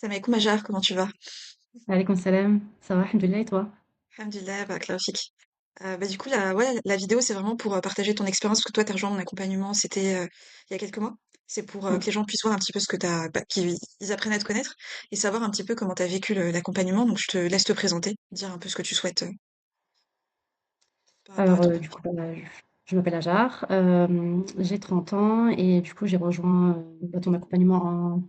Salam alaikum Majar, comment tu vas? Alaykoum salam, ça va, alhamdoulilah, et toi? Alhamdulillah, bah, classique. Du coup, la vidéo, c'est vraiment pour partager ton expérience, parce que toi, t'as rejoint mon accompagnement, c'était il y a quelques mois. C'est pour que Mm. les gens puissent voir un petit peu ce que qu'ils ils apprennent à te connaître et savoir un petit peu comment t'as vécu l'accompagnement. Donc, je te laisse te présenter, dire un peu ce que tu souhaites par rapport à Alors, ton du coup, parcours. je m'appelle Ajar, j'ai 30 ans et du coup, j'ai rejoint ton accompagnement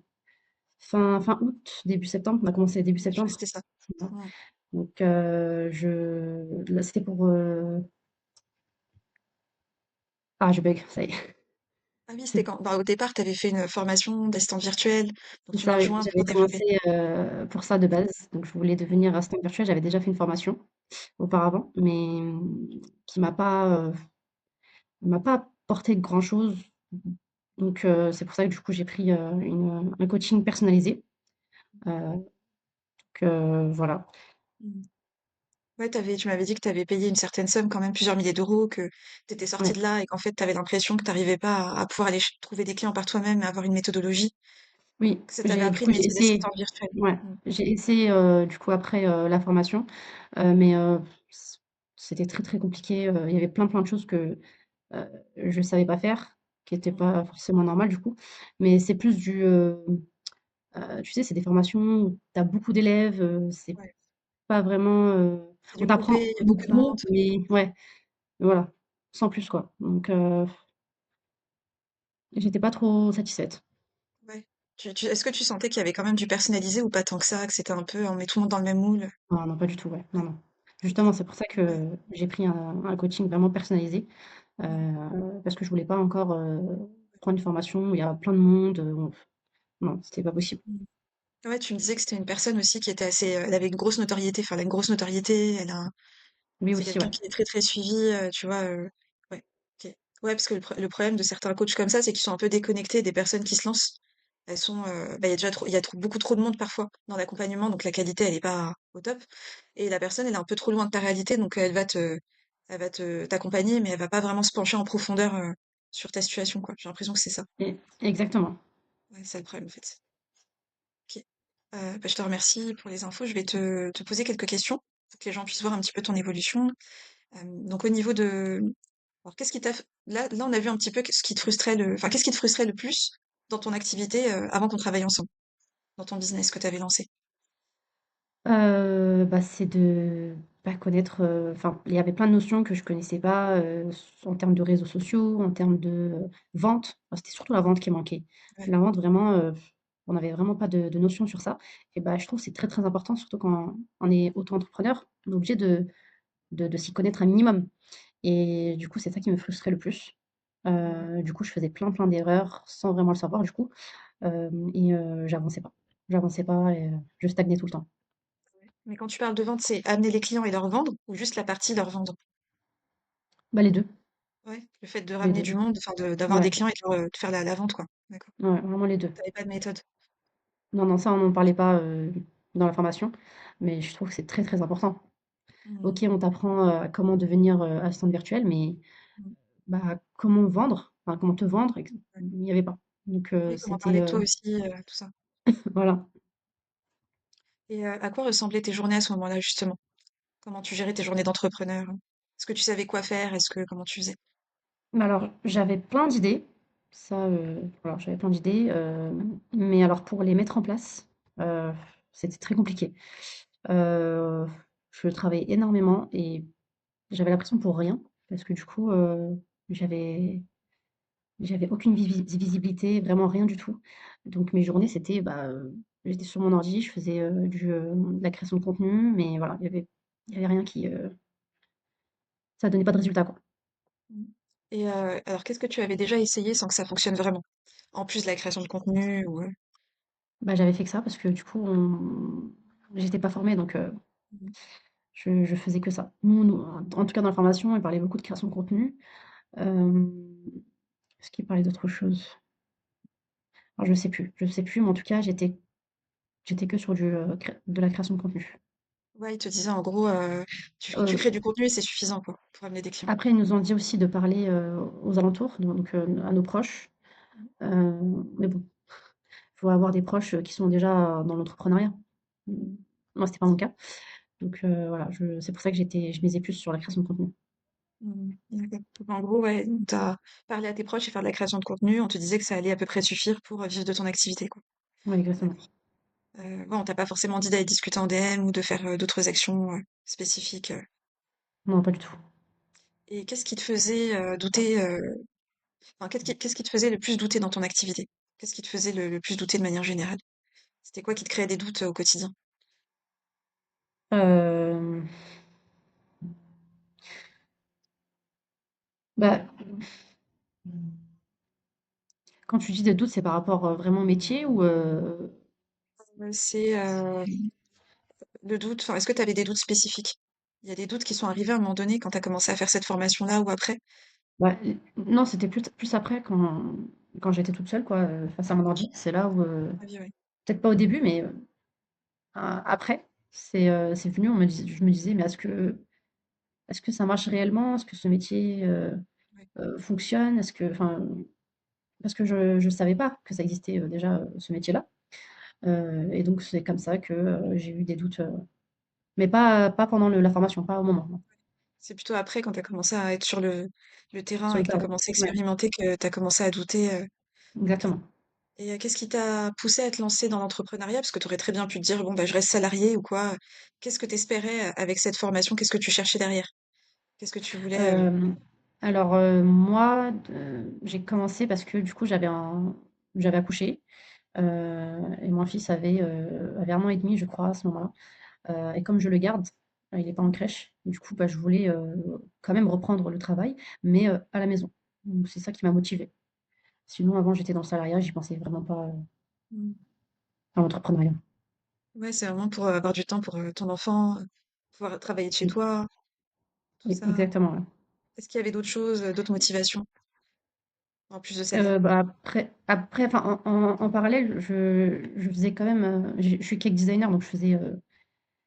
en fin août, début septembre. On a commencé début Ouais, je crois que septembre. c'était ça. Voilà. Mm. Donc, là, c'était pour. Ah, je bug, ça y est. Ah oui, c'était C'est quand? Bah, au départ, t'avais fait une formation d'assistante virtuelle, donc c'est tu m'as ça, oui. rejoint J'avais pour développer. commencé pour ça de base. Donc, je voulais devenir assistante virtuelle. J'avais déjà fait une formation auparavant, mais qui m'a pas apporté grand-chose. Donc, c'est pour ça que du coup, j'ai pris un coaching personnalisé. Voilà. Mm. Ouais, tu m'avais dit que tu avais payé une certaine somme, quand même plusieurs milliers d'euros, que tu étais sortie Ouais. de là et qu'en fait, tu avais l'impression que tu n'arrivais pas à pouvoir aller trouver des clients par toi-même et avoir une méthodologie, Oui, que ça t'avait du appris le coup, j'ai métier essayé. d'assistant virtuel. Ouais, Mm. j'ai essayé du coup après la formation, mais c'était très très compliqué. Il y avait plein de choses que euh, je savais pas faire, qui n'étaient Mm. pas forcément normales du coup. Mais c'est plus tu sais, c'est des formations où tu as beaucoup d'élèves, c'est Ouais. pas vraiment, C'est on du groupé, t'apprend il y a beaucoup de beaucoup, monde. mais ouais, voilà, sans plus quoi. Donc, j'étais pas trop satisfaite. Ouais. Est-ce que tu sentais qu'il y avait quand même du personnalisé ou pas tant que ça, que c'était un peu on met tout le monde dans le même moule? Non, non, pas du tout, ouais, non, Ouais. non. Ok. Justement, c'est pour ça Ouais. que j'ai pris un coaching vraiment personnalisé, Mm. parce que je voulais pas encore, prendre une formation où il y a plein de monde, non, c'était pas possible. Mm. Ouais, tu me disais que c'était une personne aussi qui était assez, elle avait une grosse notoriété, enfin, elle a une grosse notoriété, Oui c'est aussi, quelqu'un ouais. qui est très, très suivi, tu vois? Ouais, OK. Ouais, parce que le problème de certains coachs comme ça, c'est qu'ils sont un peu déconnectés des personnes qui se lancent. Elles sont, bah, il y a déjà trop il y a trop beaucoup trop de monde parfois dans l'accompagnement, donc la qualité, elle est pas au top et la personne, elle est un peu trop loin de ta réalité, donc elle va te t'accompagner, mais elle va pas vraiment se pencher en profondeur, sur ta situation, quoi. J'ai l'impression que c'est ça. Exactement. Ouais, c'est ça le problème, en fait. OK. Bah, je te remercie pour les infos. Je vais te poser quelques questions pour que les gens puissent voir un petit peu ton évolution. Donc au niveau de alors qu'est-ce qui t'a là on a vu un petit peu ce qui te frustrait qu'est-ce qui te frustrait le plus dans ton activité, avant qu'on travaille ensemble, dans ton business que tu avais lancé? Bah, c'est de pas connaître, enfin, il y avait plein de notions que je connaissais pas, en termes de réseaux sociaux, en termes de, vente. Bah, c'était surtout la vente qui manquait. Ouais. La vente vraiment, on n'avait vraiment pas de notions sur ça et bah, je trouve que c'est très, très important surtout quand on est auto-entrepreneur. On est obligé de s'y connaître un minimum et du coup, c'est ça qui me frustrait le plus. Mmh. Du coup, je faisais plein d'erreurs sans vraiment le savoir du coup, et j'avançais pas. J'avançais pas et je stagnais tout le temps. Mais quand tu parles de vente, c'est amener les clients et leur vendre ou juste la partie leur vendre? Bah, les 2. Ouais, le fait de Les ramener 2. du monde, enfin d'avoir Ouais, des clients et de faire la vente quoi. D'accord. ouais, vraiment les 2. Tu avais pas de méthode? Non, non, ça, on n'en parlait pas, dans la formation, mais je trouve que c'est très, très important. Mmh. OK, on t'apprend, comment devenir, assistante virtuelle, mais Mmh. bah, comment vendre? Enfin, comment te vendre? Ouais. Il n'y avait pas. Donc Oui, comment c'était, parler de toi aussi, tout ça. voilà. Et à quoi ressemblaient tes journées à ce moment-là justement? Comment tu gérais tes journées d'entrepreneur? Est-ce que tu savais quoi faire? Comment tu faisais? Mais alors, j'avais plein d'idées, ça, voilà, j'avais plein d'idées, mais alors pour les mettre en place, heu, c'était très compliqué. Heu, je travaillais énormément et j'avais l'impression pour rien parce que du coup, j'avais j'avais aucune visibilité, vraiment rien du tout. Donc mes journées, c'était, bah, j'étais sur mon ordi, je faisais, de la création de contenu, mais voilà, il y avait rien qui, ça donnait pas de résultat, quoi. Mmh. Et alors qu'est-ce que tu avais déjà essayé sans que ça fonctionne vraiment? En plus de la création de contenu ou Bah, j'avais fait que ça parce que du coup, j'étais pas formée donc mmh. je faisais que ça. Nous, en tout cas dans la formation, on parlait beaucoup de création de contenu. Hem, est-ce qu'il parlait d'autre chose? Alors je sais plus, mais en tout cas, j'étais que sur de la création de contenu. Ouais, ils te disaient en gros, tu Heu crées du contenu et c'est suffisant quoi, pour amener des clients. Après, ils nous ont dit aussi de parler, aux alentours, donc à nos proches, Mmh. heu, mais bon, faut avoir des proches, qui sont déjà dans l'entrepreneuriat. Mmh. Mmh. Moi, c'était pas mon cas. Donc voilà, c'est pour ça que je misais plus sur la création de contenu. Mmh. D'accord. Donc en gros, ouais, tu as parlé à tes proches et faire de la création de contenu, on te disait que ça allait à peu près suffire pour, vivre de ton activité, quoi. Ouais, exactement. D'accord. Ouais, on t'a pas forcément dit d'aller discuter en DM ou de faire, d'autres actions, spécifiques, Non, pas du tout. et qu'est-ce qui te faisait, douter, enfin, qu'est-ce qui te faisait le plus douter dans ton activité? Qu'est-ce qui te faisait le plus douter de manière générale? C'était quoi qui te créait des doutes, au quotidien? Hem, Bah, quand tu dis des doutes, c'est par rapport, vraiment au métier ou C'est, le doute, enfin, est-ce que tu avais des doutes spécifiques? Il y a des doutes qui sont arrivés à un moment donné quand tu as commencé à faire cette formation-là ou après? bah, non, c'était plus après quand j'étais toute seule quoi, face à mon ordi. C'est là où, Ah oui, ouais. peut-être pas au début, mais après, c'est venu, je me disais: «Mais est-ce que ça marche réellement? Est-ce que ce métier, Ouais. fonctionne? Est-ce que» enfin, parce que je savais pas que ça existait, déjà, ce métier-là. Et donc c'est comme ça que, j'ai eu des doutes, mais pas pendant la formation, pas au moment, non. C'est plutôt après, quand tu as commencé à être sur le terrain Sur et le que tu as terrain. commencé à Ouais, expérimenter que tu as commencé à douter, OK. exactement. Et qu'est-ce qui t'a poussé à te lancer dans l'entrepreneuriat? Parce que tu aurais très bien pu te dire: «Bon, bah, je reste salarié ou quoi». Qu'est-ce que tu espérais, avec cette formation? Qu'est-ce que tu cherchais derrière? Qu'est-ce que tu voulais, Hem, alors, moi, j'ai commencé parce que du coup j'avais accouché, et mon fils avait 1 an et demi, je crois, à ce moment-là. Et comme je le garde, il est pas en crèche, du coup, bah, je voulais, quand même reprendre le travail, mais à la maison. Donc c'est ça qui m'a motivée. Sinon avant j'étais dans le salariat, j'y pensais vraiment pas, Mmh. à l'entrepreneuriat. Ouais, c'est vraiment pour, avoir du temps pour, ton enfant, pouvoir travailler de chez Mmh. toi, tout ça. Exactement, ouais. Est-ce qu'il y avait d'autres choses, d'autres motivations, en plus de celle-là? Bah, après enfin en parallèle, je faisais quand même, je suis cake designer, donc je faisais,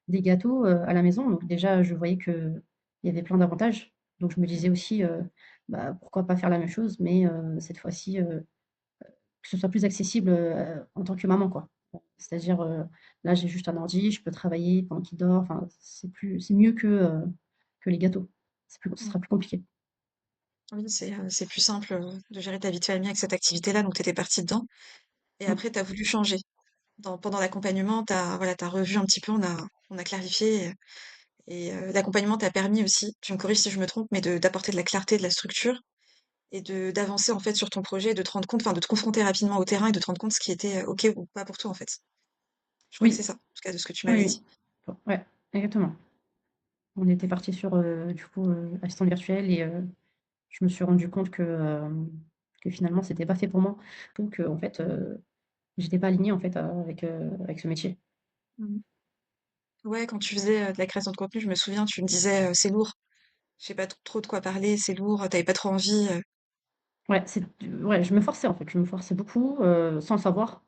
des gâteaux, à la maison. Donc déjà, je voyais qu'il y avait plein d'avantages. Donc je me disais aussi, bah, pourquoi pas faire la même chose, mais cette fois-ci, que ce soit plus accessible, en tant que maman, quoi. C'est-à-dire, là, j'ai juste un ordi, je peux travailler pendant qu'il dort, enfin, c'est mieux que les gâteaux. Ce Mmh. sera plus compliqué. Oui, c'est plus simple, de gérer ta vie de famille avec cette activité-là, donc tu étais partie dedans et Mmh. après tu as voulu changer. Pendant l'accompagnement, tu as voilà, tu revu un petit peu, on a clarifié, et l'accompagnement t'a permis aussi, tu me corriges si je me trompe, mais d'apporter de la clarté, de la structure et d'avancer, en fait, sur ton projet, de te rendre compte, enfin, de te confronter rapidement au terrain et de te rendre compte ce qui était, OK ou pas pour toi, en fait. Je crois que c'est Oui, ça, en tout cas de ce que tu oui, m'avais oui. dit. Bon, ouais, exactement. On était D'accord. partis sur, du coup, assistante virtuelle et je me suis rendu compte que finalement c'était pas fait pour moi. Donc en fait, j'étais pas alignée en fait, avec ce métier. Mmh. Ouais, quand tu faisais, de la création de contenu, je me souviens, tu me disais, «C'est lourd, je sais pas trop de quoi parler, c'est lourd», tu pas trop envie, Ouais, ouais, je me forçais en fait, je me forçais beaucoup, sans le savoir.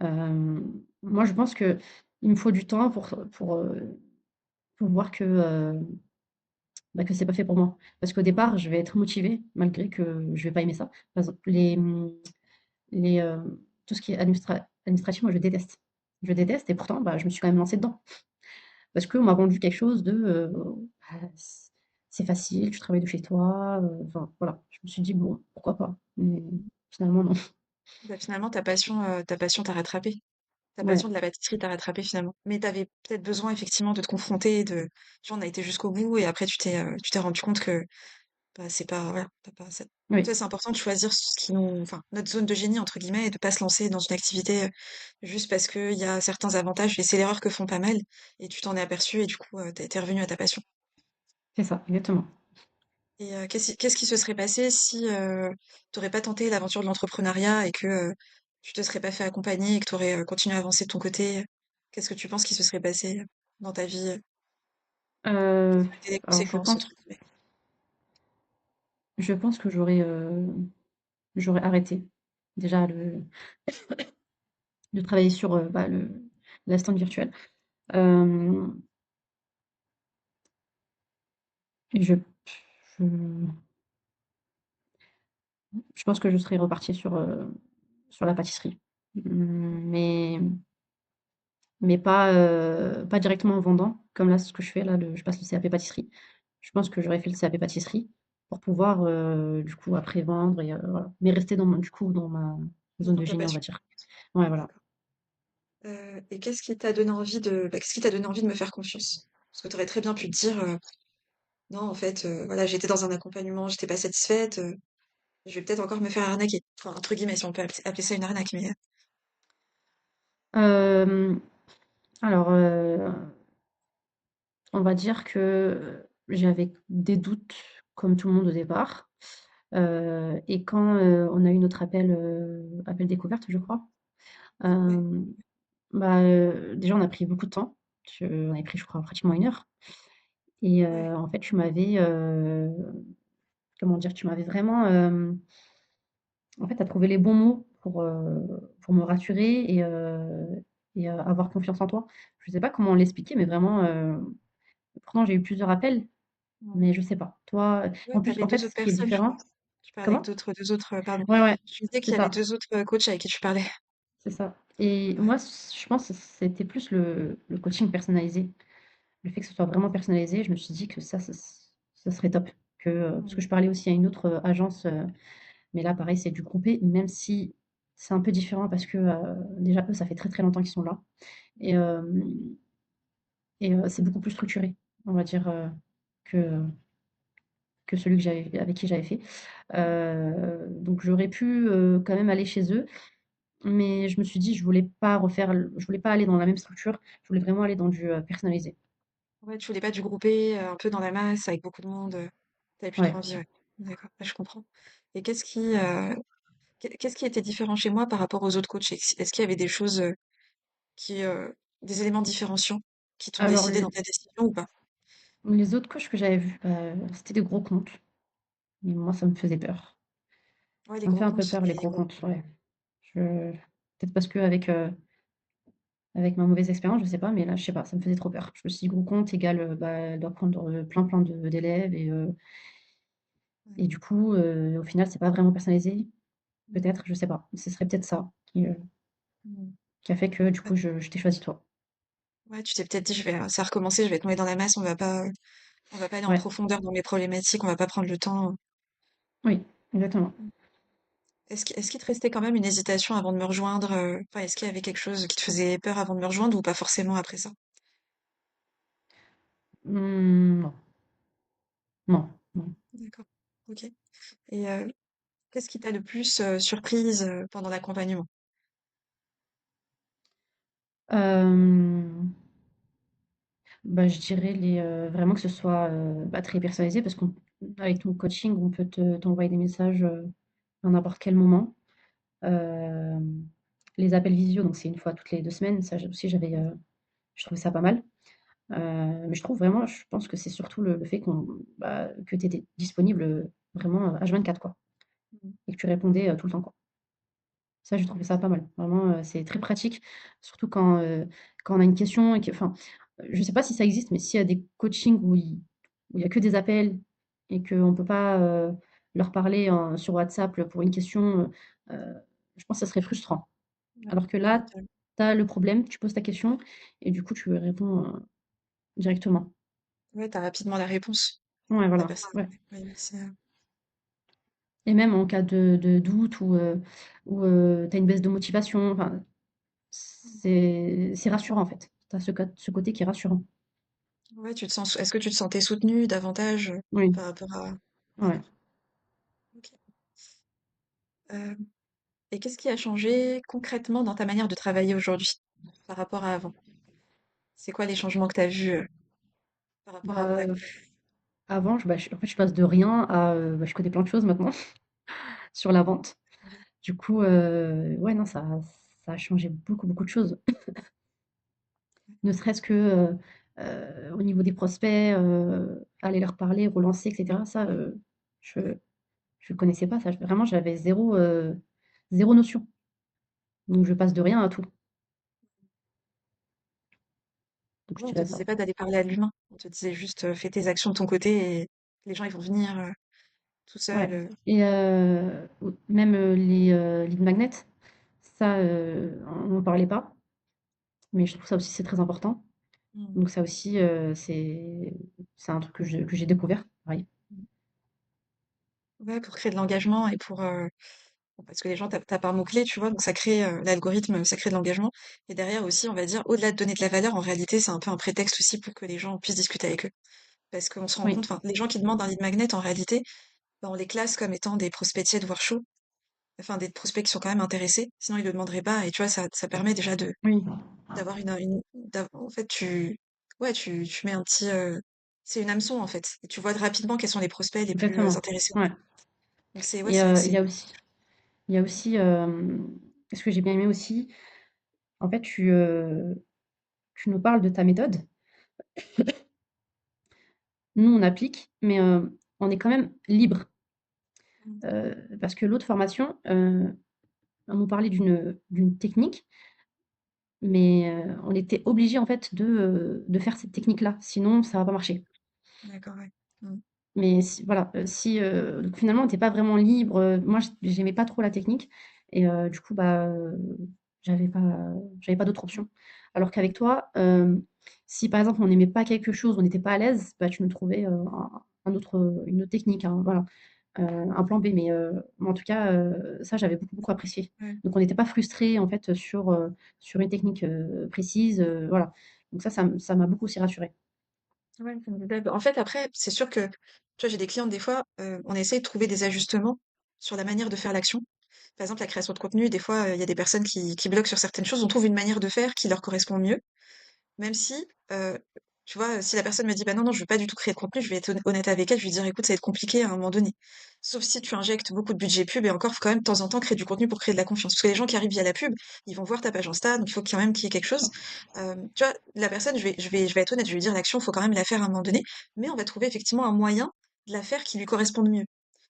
Moi je pense qu'il me faut du temps pour voir bah, que c'est pas fait pour moi. Parce qu'au Mmh. départ, je vais être motivée malgré que je vais pas aimer ça. Par exemple, tout ce qui est administratif, moi je déteste. Je déteste et pourtant, bah, je me suis quand même lancée dedans. Parce qu'on m'a vendu quelque chose de, bah, c'est facile, tu travailles de chez toi, enfin voilà. Je me suis dit: «Bon, pourquoi pas?» Mais finalement non. Bah, finalement ta passion t'a rattrapé. Ta Ouais, passion de la pâtisserie t'a rattrapé finalement. Mais tu avais peut-être besoin effectivement de te confronter, tu vois, on a été jusqu'au bout et après tu t'es rendu compte que, bah, c'est pas voilà, tu pas ça tu oui, vois, c'est important de choisir ce qui nous enfin, «notre zone de génie» entre guillemets et de pas se lancer dans une activité, juste parce qu'il y a certains avantages et c'est l'erreur que font pas mal et tu t'en es aperçu et du coup, tu es revenue à ta passion. c'est ça, exactement. Et qu'est-ce qui se serait passé si, tu aurais pas tenté l'aventure de l'entrepreneuriat et que, tu te serais pas fait accompagner et que tu aurais, continué à avancer de ton côté? Qu'est-ce que tu penses qui se serait passé, dans ta vie? Quelles Heu, auraient été les alors «conséquences» entre guillemets? je pense que j'aurais arrêté déjà de travailler sur, bah, l'assistante virtuelle. Hem et je je pense que je serais repartie sur la pâtisserie. mais pas directement en vendant, comme là, ce que je fais là, je passe le CAP pâtisserie. Je pense que j'aurais fait le CAP pâtisserie pour pouvoir, du coup, après vendre et voilà. Mais rester du coup, dans ma Dans zone ton de ta génie, on va passion. dire. Ouais, voilà. D'accord. Et qu'est-ce qui t'a donné envie de me faire confiance? Parce que tu aurais très bien pu te dire, non, en fait, voilà, j'étais dans un accompagnement, j'étais pas satisfaite, je vais peut-être encore me faire arnaquer. Enfin, entre guillemets, si on peut appeler ça une arnaque, mais Hem, alors, on va dire que j'avais des doutes, comme tout le monde au départ. Et quand, on a eu notre appel découverte, je crois, ouais, hem, bah, déjà on a pris beaucoup de temps. On avait pris, je crois, pratiquement 1 heure et ouais, en fait, comment dire? Tu m'avais vraiment, en fait, tu as trouvé les bons mots pour me rassurer et avoir confiance en toi. Je sais pas comment l'expliquer, mais vraiment, pourtant j'ai eu plusieurs appels, mmh. mais je sais pas. Toi, Ouais, en tu plus, avais en fait, 2 autres ce qui est personnes, je crois. différent Tu parlais avec comment? d'autres 2 autres, pardon. Ouais, ouais, Tu disais c'est qu'il y avait ça. 2 autres, coachs avec qui tu parlais. C'est ça et Ouais. moi, je pense que c'était plus le coaching personnalisé. Le fait que ce soit vraiment personnalisé, je me suis dit que ça serait top. Parce que Mmh. je parlais aussi à une autre, agence, mais là, pareil, c'est du groupé, même si c'est un peu différent parce que, déjà, eux, ça fait très, très longtemps qu'ils sont là et Mmh. c'est beaucoup plus structuré, on va dire, que que celui avec qui j'avais fait. Donc j'aurais pu, quand même aller chez eux. Mais je me suis dit: je voulais pas aller dans la même structure, je voulais vraiment aller dans du, personnalisé. Ouais, tu voulais pas du groupé, un peu dans la masse avec beaucoup de monde, tu plus trop Ouais. envie, ouais. D'accord, ouais, je comprends. Et qu'est-ce qui était différent chez moi par rapport aux autres coachs? Est-ce qu'il y avait des choses, qui, des éléments différenciants qui t'ont Alors décidé dans ta décision ou pas? les autres coachs que j'avais vus, c'était des gros comptes et moi ça me faisait peur. Ouais, les Ça me gros fait un peu comptes, peur les gros comptes, ouais. Je Peut-être parce qu'avec, avec ma mauvaise expérience, je sais pas, mais là, je sais pas, ça me faisait trop peur. Je me suis dit: «Gros compte égale, bah, elle doit prendre, plein, plein de d'élèves» ouais. et du coup, au final, c'est pas vraiment personnalisé. Mmh. Peut-être, je sais pas. Ce serait peut-être ça Mmh. qui a fait que du Ouais, coup je t'ai choisi toi. ouais, tu t'es peut-être dit: ça va recommencer, je vais être noyée dans la masse, on va pas aller en Ouais, profondeur dans mes problématiques, on va pas prendre le temps». oui, exactement. Mmh. Est-ce qu'il te restait quand même une hésitation avant de me rejoindre, enfin, est-ce qu'il y avait quelque chose qui te faisait peur avant de me rejoindre ou pas forcément après ça? Non, non, non. D'accord, OK. Et qu'est-ce qui t'a le plus, surprise, pendant l'accompagnement? Hem, Bah, je dirais vraiment que ce soit, bah, très personnalisé parce qu'avec ton coaching, on peut t'envoyer des messages, à n'importe quel moment. Hem, les appels visio, donc c'est une fois toutes les 2 semaines, ça aussi je trouvais ça pas mal. Mais je pense que c'est surtout le fait que tu étais disponible, vraiment, H24 quoi Mmh. et que tu répondais, tout le temps quoi. Ça, j'ai trouvé ça pas mal. Vraiment, c'est très pratique, surtout quand on a une question et je sais pas si ça existe, mais s'il y a des coachings où il y a que des appels et qu'on peut pas, leur parler sur WhatsApp, pour une question, je pense que ça serait frustrant. Ouais, Alors que ouais, là, tu as le problème, tu poses ta question et du coup, tu réponds, directement. ouais, tu rapidement la réponse. Ouais, La voilà, personne ouais oui, oui, et même en cas de doute ou tu as une baisse de motivation, enfin, c'est rassurant, en fait. Tu as ce côté qui est rassurant. ouais, est-ce que tu te sentais soutenue davantage, Oui, par rapport à ouais. d'accord, OK. Hem et qu'est-ce qui a changé concrètement dans ta manière de travailler aujourd'hui, par rapport à avant? C'est quoi les changements que tu as vus, par rapport à avant Bah, la avant, en fait, je passe de rien à, bah, je connais plein de choses maintenant sur la vente. Du coup, ouais, non, ça a changé beaucoup, beaucoup de choses. Ne serait-ce que, au niveau des prospects, aller leur parler, relancer et cetera. Ça, je je connaissais pas ça. Vraiment, j'avais 0 notion. Donc je passe de rien à tout. Donc je Ouais, on te dirais ça. disait pas d'aller parler à l'humain. On te disait juste, fais tes actions de ton côté et les gens ils vont venir, tout Ouais seuls, et ou même, les lead magnets, Ça, on n'en parlait pas, mais je trouve ça aussi, c'est très important. Mmh. Donc ça aussi, c'est un truc que j'ai découvert, pareil. Mmh. Ouais, pour créer de l'engagement et pour, bon, parce que les gens tapent un mot-clé, tu vois? Donc ça crée, l'algorithme, ça crée de l'engagement et derrière aussi, on va dire, au-delà de donner de la valeur, en réalité, c'est un peu un prétexte aussi pour que les gens puissent discuter avec eux. Parce qu'on se rend Oui, compte, enfin, les gens qui demandent un lead magnet, en réalité, bah, on les classe comme étant des prospects tièdes, voire chauds, enfin des prospects qui sont quand même intéressés, sinon ils le demanderaient pas et tu vois, ça permet déjà de oui, d'avoir en fait, ouais, tu mets un petit, c'est une hameçon, en fait et tu vois rapidement quels sont les prospects les plus, exactement. intéressés ou Ouais. pas. Donc c'est ouais, Et c'est vrai que il c'est y a aussi il y a aussi, ce que j'ai bien aimé aussi, en fait, tu nous parles de ta méthode. Nous, on applique, mais on est quand même libre, mmh, parce que l'autre formation, on nous parlait d'une technique, mais on était obligé en fait, de faire cette technique-là, sinon ça va pas marcher. d'accord, ouais. Mmh. Mais si voilà, si, donc finalement, on était pas vraiment libre, moi, j'aimais pas trop la technique et du coup, bah, j'avais pas j'avais pas d'autre option. Alors qu'avec toi, si par exemple, on n'aimait pas quelque chose, on n'était pas à l'aise, bah, tu nous trouvais, un autre, une autre technique, hein, voilà, un plan B. Mais en tout cas, ça, j'avais beaucoup, beaucoup apprécié. Ouais. Donc on n'était pas frustrés, en fait, sur une technique, précise, voilà. Donc ça m'a beaucoup aussi rassurée. Ouais, formidable. En fait, après, c'est sûr que, tu vois, j'ai des clientes, des fois, on essaie de trouver des ajustements sur la manière de faire l'action. Par exemple, la création de contenu, des fois, il y a des personnes qui bloquent sur certaines choses. On trouve une manière de faire qui leur correspond mieux. Même si, tu vois, si la personne me dit: «Bah, non, non, je veux pas du tout créer de contenu», je vais être honnête avec elle, je vais lui dire: «Écoute, ça va être compliqué à un moment donné». Sauf si tu injectes beaucoup de budget pub et encore, faut quand même de temps en temps créer du contenu pour créer de la confiance. Parce que les gens qui arrivent via la pub, ils vont voir ta page Insta, donc il faut quand même qu'il y ait quelque chose. Tu vois, la personne, je vais être honnête, je vais lui dire: «L'action, faut quand même la faire à un moment donné», mais on va trouver effectivement un moyen de la faire qui lui corresponde mieux.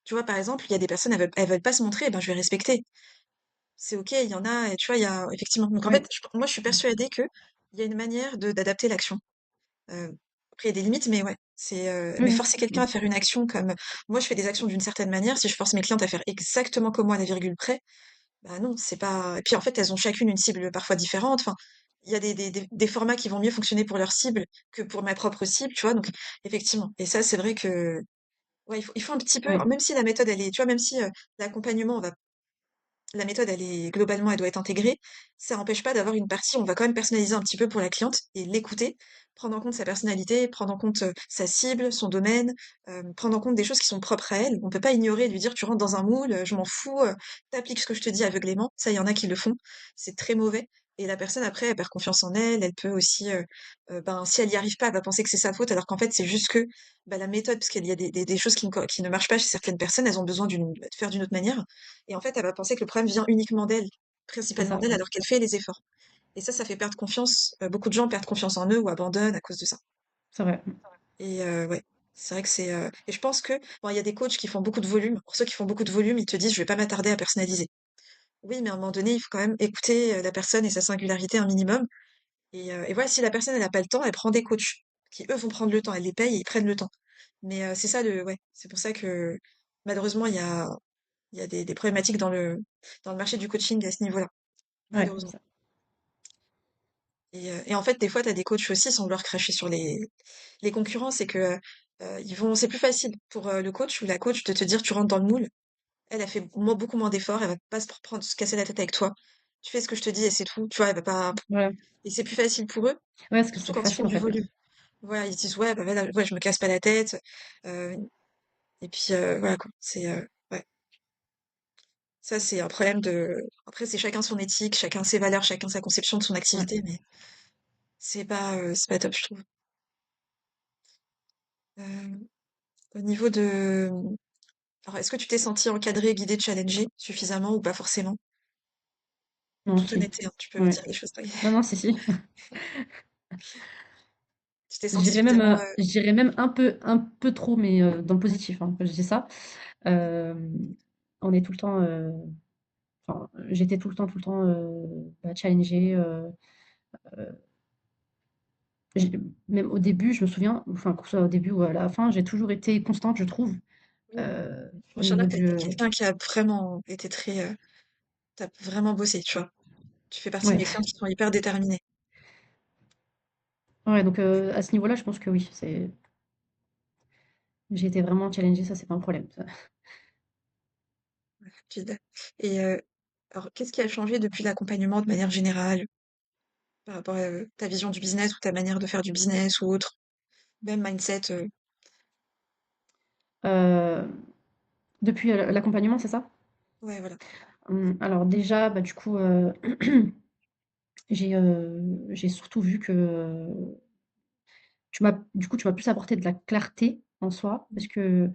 Tu vois, par exemple, il y a des personnes, elles veulent pas se montrer, et ben, je vais respecter. C'est OK, il y en a et tu vois, il y a effectivement donc en Ouais. fait, moi, je suis persuadée que il y a une manière d'adapter l'action. Après, il y a des limites, mais ouais, mais Oui, forcer quelqu'un oui. à faire une action comme moi, je fais des actions d'une certaine manière. Si je force mes clientes à faire exactement comme moi à la virgule près, bah non, c'est pas. Et puis en fait, elles ont chacune une cible parfois différente. Enfin, il y a des formats qui vont mieux fonctionner pour leur cible que pour ma propre cible, tu vois. Donc effectivement, et ça, c'est vrai que ouais, il faut un petit peu, Ouais. même si la méthode, elle est, tu vois, même si l'accompagnement, la méthode, elle est globalement, elle doit être intégrée. Ça n'empêche pas d'avoir une partie, on va quand même personnaliser un petit peu pour la cliente et l'écouter, prendre en compte sa personnalité, prendre en compte sa cible, son domaine, prendre en compte des choses qui sont propres à elle. On peut pas ignorer, lui dire tu rentres dans un moule, je m'en fous, t'appliques ce que je te dis aveuglément. Ça, il y en a qui le font. C'est très mauvais. Et la personne après, elle perd confiance en elle. Elle peut aussi, ben, si elle n'y arrive pas, elle va penser que c'est sa faute, alors qu'en fait, c'est juste que bah, la méthode, parce qu'il y a des choses qui ne marchent pas chez certaines personnes, elles ont besoin de faire d'une autre manière. Et en fait, elle va penser que le problème vient uniquement d'elle, C'est principalement ça, d'elle, alors qu'elle fait les efforts. Et ça fait perdre confiance. Beaucoup de gens perdent confiance en eux ou abandonnent à cause de ça. c'est vrai. Et ouais, c'est vrai que c'est. Et je pense que bon, il y a des coachs qui font beaucoup de volume. Pour ceux qui font beaucoup de volume, ils te disent, je vais pas m'attarder à personnaliser. Oui, mais à un moment donné, il faut quand même écouter la personne et sa singularité un minimum. Et voilà, si la personne elle a pas le temps, elle prend des coachs qui eux vont prendre le temps. Elle les paye et ils prennent le temps. Mais c'est ça le, ouais, c'est pour ça que malheureusement il y a des problématiques dans le marché du coaching à ce niveau-là, Ouais, malheureusement. ça Et en fait, des fois, tu as des coachs aussi, sans vouloir cracher sur les concurrents, c'est que c'est plus facile pour le coach ou la coach de te dire tu rentres dans le moule. Elle a fait beaucoup moins d'efforts, elle va pas se casser la tête avec toi. Tu fais ce que je te dis et c'est tout. Tu vois, elle va pas. voilà. Et c'est plus facile pour eux, Ouais, parce que surtout c'est plus quand ils font facile, en du fait. volume. Voilà, ils se disent ouais, bah voilà, ouais, je me casse pas la tête. Euh, et puis voilà quoi. Ouais. Ça, c'est un problème de. Après, c'est chacun son éthique, chacun ses valeurs, chacun sa conception de son Ouais. activité, mais c'est pas top, je trouve. Euh, Au niveau de. Alors, est-ce que tu t'es senti encadré, guidé, challengé suffisamment ou pas forcément? En Non, toute si. honnêteté, hein, tu peux Ouais. dire les choses. Non, non, si, si. Tu t'es senti suffisamment. Je dirais même un peu trop, mais dans le positif, hein, quand je dis ça. On est tout le temps, enfin, j'étais tout le temps, bah, challengée. J'ai Même au début, je me souviens, enfin, que ce soit au début ou à la fin, j'ai toujours été constante, je trouve, Oui. au Machallah, niveau t'as du, quelqu'un qui a vraiment été très. T'as vraiment bossé, tu vois. Tu fais partie de Ouais. mes clients qui sont hyper déterminés. Ouais, donc à ce niveau-là, je pense que oui, c'est j'ai été vraiment challengée, ça, c'est pas un problème, ça. Rapide. Et alors, qu'est-ce qui a changé depuis l'accompagnement de manière générale par rapport à ta vision du business ou ta manière de faire du business ou autre? Même mindset. Heu, Depuis, l'accompagnement, c'est ça? Ouais, voilà. Alors déjà, bah, du coup, j'ai surtout vu que, tu m'as plus apporté de la clarté en soi parce que,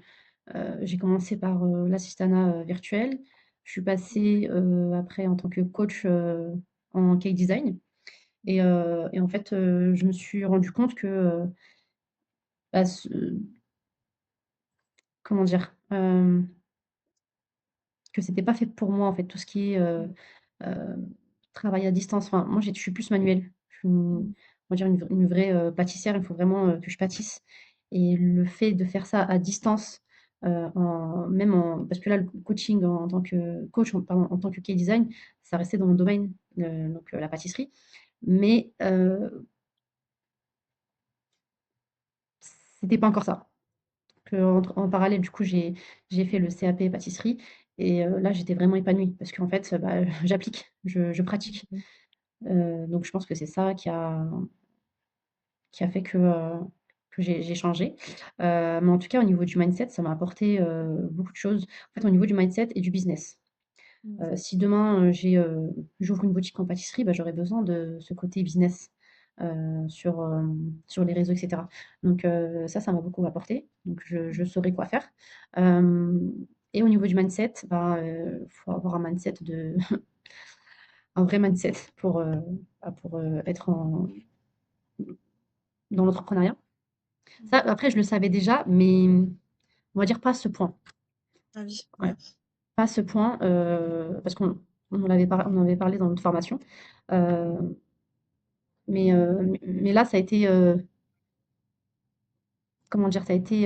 j'ai commencé par, l'assistanat, virtuel. Je suis passée, après en tant que coach, en cake design et en fait, je me suis rendu compte que, bah, comment dire? Que c'était pas fait pour moi, en fait, tout ce qui est, travail à distance. Enfin, moi, je suis plus manuelle. Je suis une on va dire une vraie, pâtissière. Il faut vraiment, que je pâtisse et le fait de faire ça à distance, parce que là, le coaching en tant que coach, pardon, en tant que cake design, ça restait dans mon domaine, donc la pâtisserie. Mais, c'était pas encore ça. En parallèle, du coup, j'ai fait le CAP pâtisserie et là, j'étais vraiment épanouie parce qu'en fait, bah, j'applique, je pratique. Donc je pense que c'est ça qui a fait que j'ai changé. Mais en tout cas, au niveau du mindset, ça m'a apporté, beaucoup de choses. En fait, au niveau du mindset et du business. Si demain, j'ouvre une boutique en pâtisserie, bah, j'aurais besoin de ce côté business, sur les réseaux et cetera. Donc ça m'a beaucoup apporté. Donc je saurais quoi faire. Hem Et au niveau du mindset, bah, faut avoir un mindset de un vrai mindset pour, être dans l'entrepreneuriat. Ça, après, je le savais déjà, mais on va dire pas à ce point. Ah oui, Ouais, ouais. pas à ce point, parce on en avait parlé dans notre formation. Euh, mais là, ça a été, comment dire, ça a été,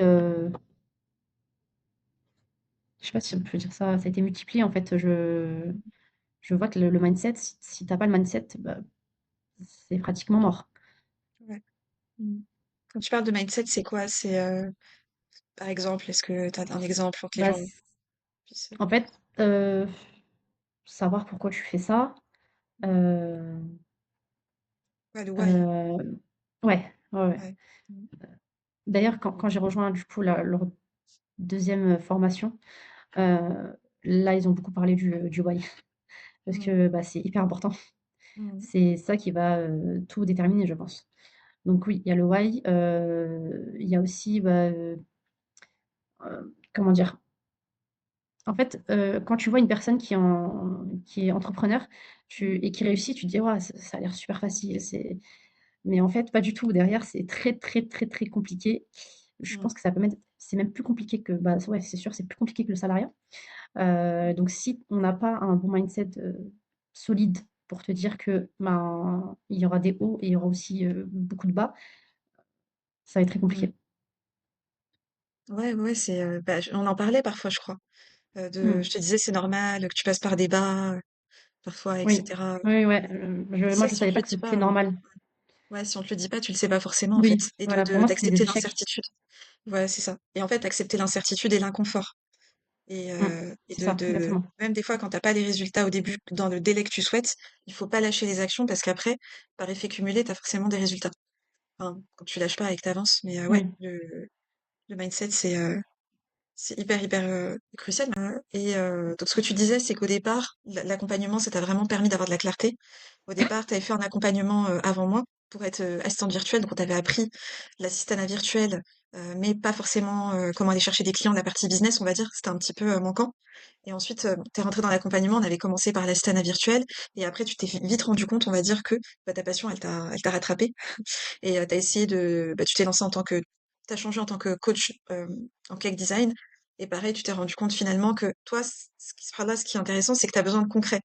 je sais pas si on peut dire ça, ça a été multiplié en fait. Je vois que le mindset, si t'as pas le mindset, bah, c'est pratiquement mort. Ouais. Mm. Quand tu parles de mindset, c'est quoi? C'est, par exemple, est-ce que tu as un exemple pour que les Bah, gens puissent... en fait, savoir pourquoi tu fais ça. euh, Ouais, le why. euh, ouais, ouais, ouais. Ouais. Mm. D'ailleurs, quand j'ai rejoint du coup leur deuxième formation, là, ils ont beaucoup parlé du why parce Mm. que bah, c'est hyper important. Mm. C'est ça qui va tout déterminer, je pense. Donc oui, il y a le why, il y a aussi, bah, comment dire? En fait, quand tu vois une personne qui est entrepreneur et qui réussit, tu te dis: «Waouh, ça a l'air super facile». Mais en fait, pas du tout. Derrière, c'est très, très, très, très compliqué. Je Mm. pense que ça peut même c'est même plus compliqué que bah, ouais, c'est sûr, c'est plus compliqué que le salariat. Donc si on n'a pas un bon mindset, solide pour te dire que, ben, il y aura des hauts et il y aura aussi, beaucoup de bas, ça va être très Mm. compliqué. Ouais, ouais, bah, on en parlait parfois, je crois. Mmh. Je te disais, c'est normal que tu passes par des bas, parfois, Oui. etc. Oui, ouais, moi Ça, je si on savais te pas le que dit c'était pas, normal. ouais, si on te le dit pas, tu le sais pas forcément, en fait. Oui, Et voilà, pour moi, c'était d'accepter des échecs. l'incertitude. Voilà, c'est ça. Et en fait, accepter l'incertitude et l'inconfort. Mmh. Et C'est ça, exactement. même des fois, quand t'as pas les résultats au début, dans le délai que tu souhaites, il faut pas lâcher les actions parce qu'après, par effet cumulé, t'as forcément des résultats. Enfin, quand tu lâches pas et que t'avances. Mais ouais, Oui, le mindset, c'est hyper, hyper crucial. Donc, ce que tu disais, c'est qu'au départ, l'accompagnement, ça t'a vraiment permis d'avoir de la clarté. Au départ, tu avais fait un accompagnement avant moi pour être assistante virtuelle. Donc, on t'avait appris l'assistanat virtuel, mais pas forcément comment aller chercher des clients de la partie business, on va dire. C'était un petit peu manquant. Et ensuite, tu es rentré dans l'accompagnement. On avait commencé par l'assistanat virtuel. Et après, tu t'es vite rendu compte, on va dire, que bah, ta passion, elle t'a rattrapé. Et tu as essayé tu t'es lancé t'as changé en tant que coach en cake design. Et pareil, tu t'es rendu compte finalement que toi, ce qui est intéressant, c'est que tu as besoin de concret.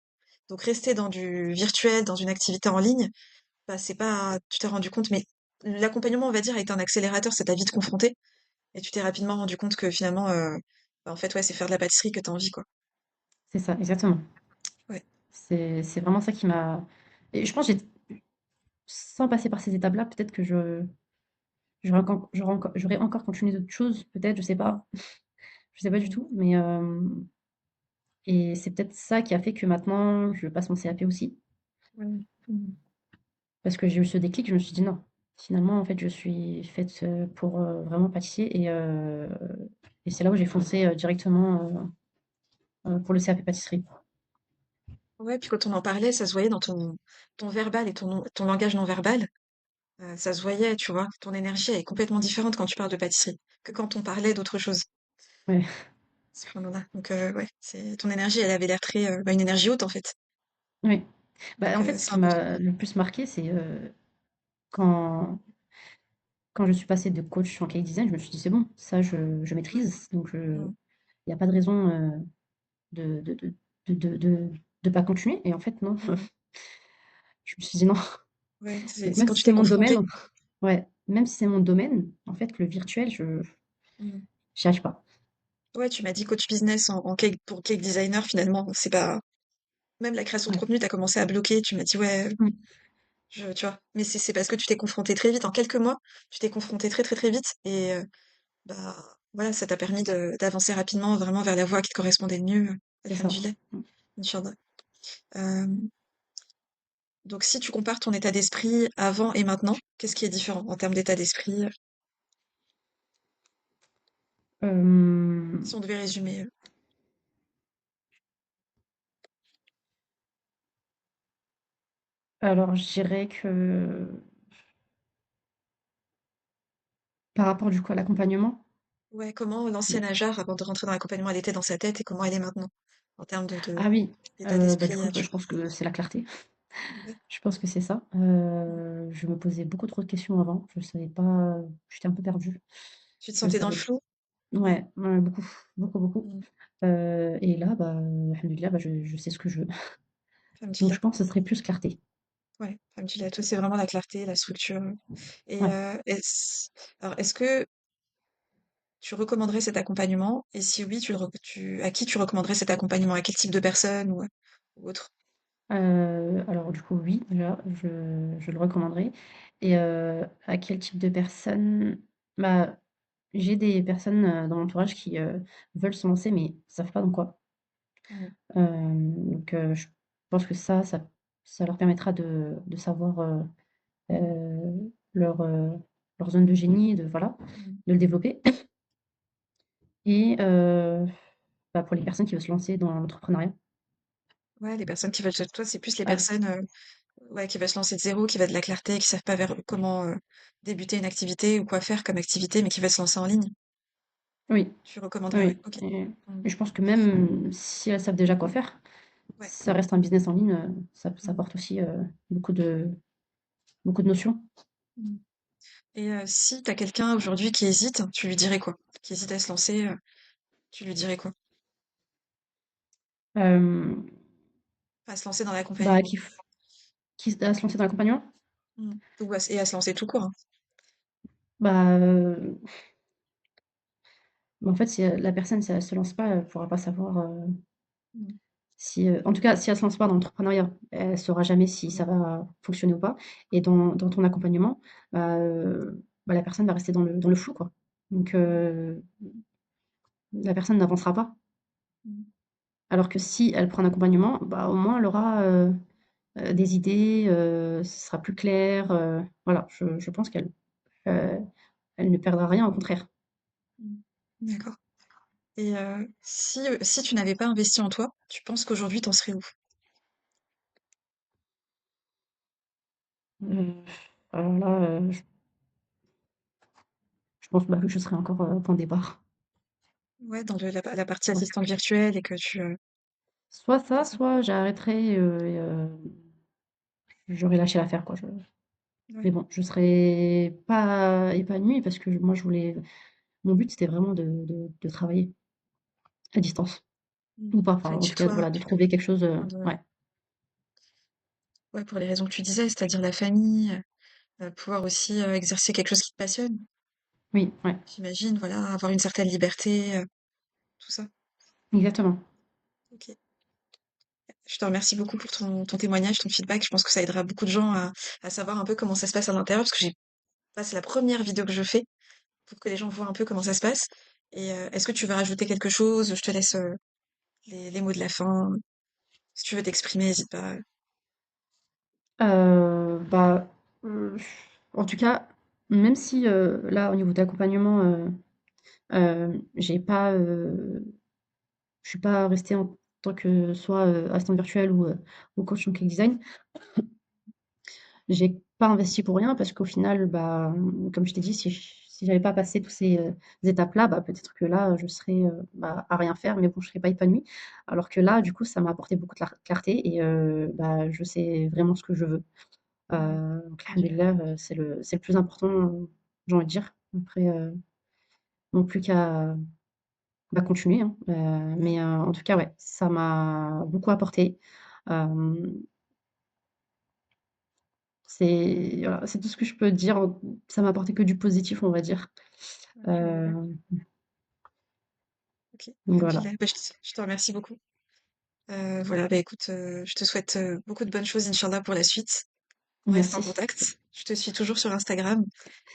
Donc rester dans du virtuel, dans une activité en ligne, bah c'est pas, tu t'es rendu compte, mais l'accompagnement, on va dire, a été un accélérateur, ça t'a vite confronté. Et tu t'es rapidement rendu compte que finalement, bah, en fait, ouais, c'est faire de la pâtisserie que t'as envie, quoi. c'est ça, exactement. Ouais. C'est vraiment ça qui m'a Et je pense que sans passer par ces étapes-là, peut-être que j'aurais encore continué d'autres choses, peut-être, je sais pas. Je sais pas du Mmh. tout, mais et c'est peut-être ça qui a fait que maintenant je passe mon CAP aussi. Ouais. Mmh. Parce que j'ai eu ce déclic, je me suis dit: «Non, finalement, en fait, je suis faite, pour, vraiment pâtissier» et c'est là où j'ai foncé, directement, pour le CAP pâtisserie. Ouais, puis quand on en parlait, ça se voyait dans ton verbal et ton langage non verbal. Ça se voyait, tu vois? Ton énergie, elle est complètement différente quand tu parles de pâtisserie que quand on parlait d'autre chose, Ouais, à ce moment-là. Donc, ouais, ton énergie, elle avait l'air très, bah, une énergie haute, en fait. oui. Bah, Donc, en fait, ce c'est qui important. m'a le plus marqué, c'est, quand quand je suis passée de coach en cake design, je me suis dit: «C'est bon, ça je Ouais. maîtrise, donc Mmh. il y a pas de raison, de de de de pas continuer» et en fait non. Mmh. Je me suis dit: «Non». Ouais, Donc c'est même quand si tu c'est t'es mon confrontée. domaine, ouais, même si c'est mon domaine, en fait, le virtuel, Mmh. j'y arrive pas. Ouais, tu m'as dit coach business en cake pour cake designer, finalement, c'est pas même la création de Ouais. contenu, tu as commencé à bloquer, tu m'as dit: «Ouais, Mmh. tu vois?» Mais c'est parce que tu t'es confrontée très vite. En quelques mois, tu t'es confrontée très, très, très vite et bah, voilà, ça t'a permis d'avancer rapidement vraiment vers la voie qui te correspondait le mieux, C'est ça. alhamdoulilah, Mmh. inch'Allah. Donc si tu compares ton état d'esprit avant et maintenant, qu'est-ce qui est différent en termes d'état d'esprit, si Hem, on devait résumer? alors je dirais que par rapport du coup à l'accompagnement, Ouais, comment bah l'ancienne Hajar, avant de rentrer dans l'accompagnement, elle était dans sa tête et comment elle est maintenant? En termes ah oui, d'état bah, du d'esprit, coup, bah, tu je pense que c'est la clarté. ouais. Je pense que c'est ça. Mmh. Je me posais beaucoup trop de questions avant. Je savais pas, j'étais un peu perdue. Tu te Je sentais dans le savais flou? Ouais. ouais, ouais, beaucoup, beaucoup, beaucoup. Mmh. Et là, bah, alhamdoulilah, bah, je sais ce que je veux. Donc Alhamdoulilah. je pense que ce serait plus clarté. Ouais, alhamdoulilah. Toi, c'est vraiment la clarté, la structure, et Ouais. est-ce que tu recommanderais cet accompagnement? Et si oui, à qui tu recommanderais cet accompagnement? À quel type de personne ou autre? Alors du coup, oui, déjà, je le recommanderais et à quel type de personnes? Bah, j'ai des personnes, dans mon entourage qui, veulent se lancer mais savent pas dans quoi. Mmh. Donc je pense que ça leur permettra de savoir, leur, leur zone de génie, de voilà, Mmh. de le développer et bah, pour les personnes qui veulent se lancer dans l'entrepreneuriat. Ouais, les personnes qui veulent toi, c'est plus les Ah personnes, ouais, qui veulent se lancer de zéro, qui veulent de la clarté, qui savent pas vers comment, débuter une activité ou quoi faire comme activité, mais qui veulent se lancer en ligne. oui, Tu recommanderais, ouais, oui OK. Mmh. et je pense que même si elles savent déjà quoi faire, Ouais. ça reste un business en ligne, ça Mmh. apporte aussi, beaucoup beaucoup de notions. Mmh. Et si tu as quelqu'un aujourd'hui qui hésite, tu lui dirais quoi? Qui hésite à se lancer, tu lui dirais quoi? Hem, À se lancer dans Bah, l'accompagnement. qui à se lancer dans l'accompagnement? Mmh. Et à se lancer tout court, hein. Bah, bah, en fait, si, la personne, si elle se lance pas, elle pourra pas savoir, Mmh. si, en tout cas, si elle se lance pas dans l'entrepreneuriat, elle saura jamais si Mmh. ça va fonctionner ou pas et dans ton accompagnement, bah, la personne va rester dans le flou, quoi. Donc Mmh. la personne n'avancera pas. Mmh. Alors que si elle prend un accompagnement, bah, au moins elle aura, des idées, ce sera plus clair, voilà, je pense heu, elle ne perdra rien, au contraire. Mmh. D'accord. Et si tu n'avais pas investi en toi, tu penses qu'aujourd'hui, tu en serais où? Heu, alors là, je pense, bah, que je serai encore, au point de départ. Ouais, dans la partie Ouais. assistante virtuelle et que Soit c'est ça, ça? soit j'arrêterai, et j'aurais lâché l'affaire, quoi, mais Ouais. bon, je serais pas épanouie parce que moi je voulais mon but c'était vraiment de travailler à distance Mmh. ou pas, enfin, Près de en chez tout cas, toi, voilà, de trouver quelque chose, enfin ouais. ouais, pour les raisons que tu disais, c'est-à-dire la famille, pouvoir aussi, exercer quelque chose qui te passionne, Oui, ouais, j'imagine, voilà, avoir une certaine liberté, tout ça. exactement. OK. Je te remercie beaucoup pour ton témoignage, ton feedback. Je pense que ça aidera beaucoup de gens à savoir un peu comment ça se passe à l'intérieur, parce que c'est la première vidéo que je fais pour que les gens voient un peu comment ça se passe. Et est-ce que tu veux rajouter quelque chose? Je te laisse les mots de la fin. Si tu veux t'exprimer, n'hésite pas. Bah, heu, en tout cas, même si, là, au niveau d'accompagnement, j'ai pas, je suis pas restée en tant que soit, assistante virtuelle ou coach en cake design. J'ai pas investi pour rien parce qu'au final, bah, comme je t'ai dit, si j'avais pas passé tous ces, étapes-là, bah, peut-être que là, je serais, bah, à rien faire, mais bon, je serais pas épanouie. Alors que là, du coup, ça m'a apporté beaucoup de clarté et bah, je sais vraiment ce que je veux. Donc Alhamdoulilah. alhamdoulilah, c'est le plus important, j'ai envie de dire. Après, non plus qu'à, bah, continuer, hein, mais en tout cas, ouais, ça m'a beaucoup apporté. Hem, c'est voilà, c'est tout ce que je peux dire. Ça m'a apporté que du positif, on va dire. Alhamdoulilah. Heu, Ok, donc voilà. alhamdoulilah. Bah, je te remercie beaucoup. Voilà, bah écoute, je te souhaite beaucoup de bonnes choses, Inch'Allah, pour la suite. On reste en Merci. contact. Je te suis toujours sur Instagram.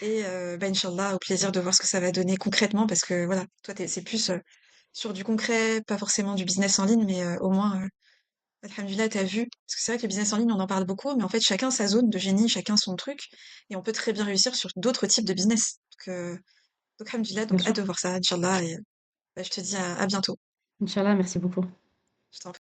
Et bah, Inch'Allah, au plaisir de voir ce que ça va donner concrètement, parce que voilà, toi, c'est plus sur du concret, pas forcément du business en ligne, mais au moins, alhamdoulilah, t'as vu. Parce que c'est vrai que le business en ligne, on en parle beaucoup, mais en fait, chacun sa zone de génie, chacun son truc. Et on peut très bien réussir sur d'autres types de business. Donc alhamdoulilah, Bien donc hâte sûr. de voir ça, Inch'Allah. Et bah, je te dis à bientôt. Inch'Allah, merci beaucoup. Je t'en